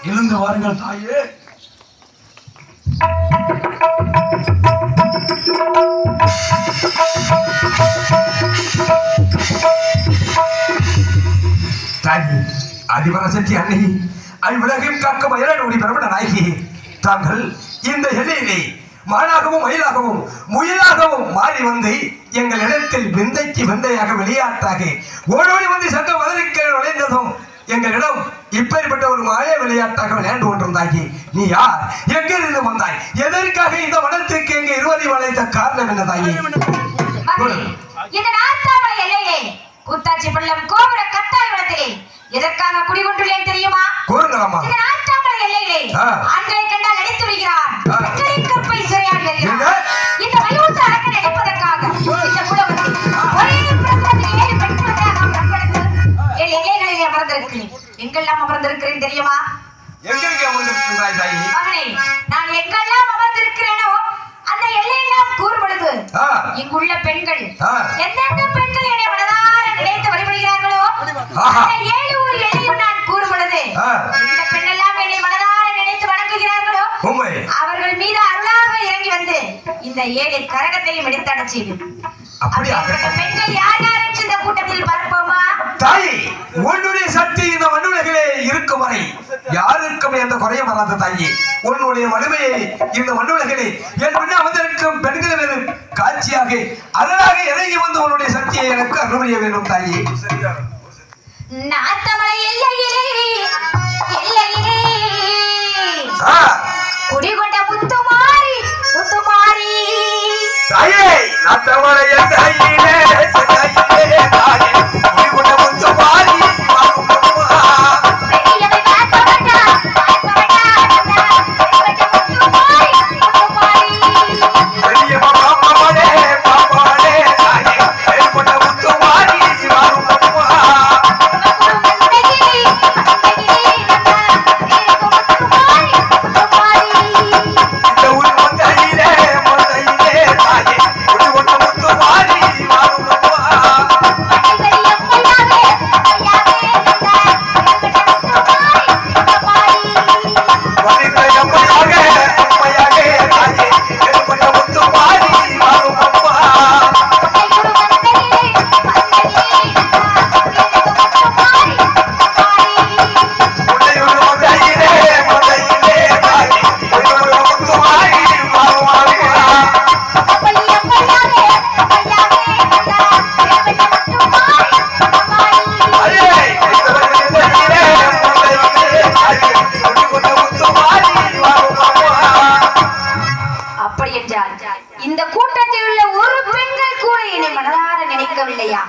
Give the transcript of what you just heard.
எழுந்து வாருங்கள் தாயே. அதிபரசக்தி அன்னை அவ்வுலகையும் காக்கும் அயலோடி பிரபல நாயகி, தாங்கள் இந்த எல்லையிலே மானாகவும் மயிலாகவும் முயலாகவும் மாறி வந்து எங்கள் இடத்தில் விந்தைக்கு விந்தையாக விளையாட்டாக ஓடோடி வந்து சங்க மதுரைக்கு நுழைந்ததும் எங்களிடம் இப்பேற்பட்ட ஒரு மாய விளையாட்டாக விளையாண்டு கொண்டிருந்தாகி, நீ யார், எங்கிருந்து வந்தாய், எதற்காக இந்த வனத்திற்கு எங்க இருவரை வளைத்த காரணம் என்ன தாயி? கூத்தாச்சி பள்ளம் கோபுர கட்டாய் வனத்திலே எதற்காக குடிகொண்டுள்ளேன் தெரியுமா? கூறுங்களம்மா. இந்த நாட்டாமலை எல்லையிலே ஆண்களை கண்டால் அடித்து விடுகிறான், பெண்களை கற்பை சிறையாடி வருகிறான். இந்த வயோச அரக்கன் அடிப்பதற்காக இந்த புலவத்தில் ஒரே பிரசனத்தில் 7 பெண் குழந்தையாக பிறப்பெடுத்து என் எல்லைகளிலே அமர்ந்திருக்கிறேன். எங்கெல்லாம் அமர்ந்திருக்கிறேன் தெரியுமா? எங்கெங்கே அமர்ந்திருக்கிறாய் தாயி? மகனே, நான் எங்கெல்லாம் அமர்ந்திருக்கிறேனோ அந்த எல்லையெல்லாம் கூறும் பொழுது இங்குள்ள பெண்கள் எந்தெந்த பெண்கள் என்னை மனதார நினைத்து வழிபடுகிறார்களோ அந்த 7 ஊர் எல்லையும் நான் கூறும் பொழுது இந்த பெண்ணெல்லாம் என்னை மனதார நினைத்து வணங்குகிறார்களோ அவர்கள் மீது அருளாக இறங்கி வந்து இந்த 7 கரகத்தையும் எடுத்தட செய்யும். அப்படிப்பட்ட பெண்கள் யார் யார் என்று இந்த கூட்டத்தில் பார்ப்போமா? தாய், உன்னுடைய சக்தி இந்த மண்ணுலகிலே இருக்கும் வரை யாருக்கும் எந்த குறையும் வராத தாயி. உன்னுடைய வலிமையை இந்த மண்ணுலகிலே என் முன்னே வந்திருக்கும் பெண்களின் காட்சியாக அழகாக இறங்கி வந்து உன்னுடைய சக்தியை எனக்கு அருமைய வேண்டும் தாயி. நாத்தமலை எல்லையிலே எல்லையிலே குடிகொண்ட முத்துமாரி முத்துமாரி தாயே, நாத்தமலை எல்லையிலே குடிகொண்ட முத்துமாரி இந்த கூட்டத்தில் உள்ள ஒரு பெண்கள் கூட என்னை மனதார நினைக்கவில்லையா?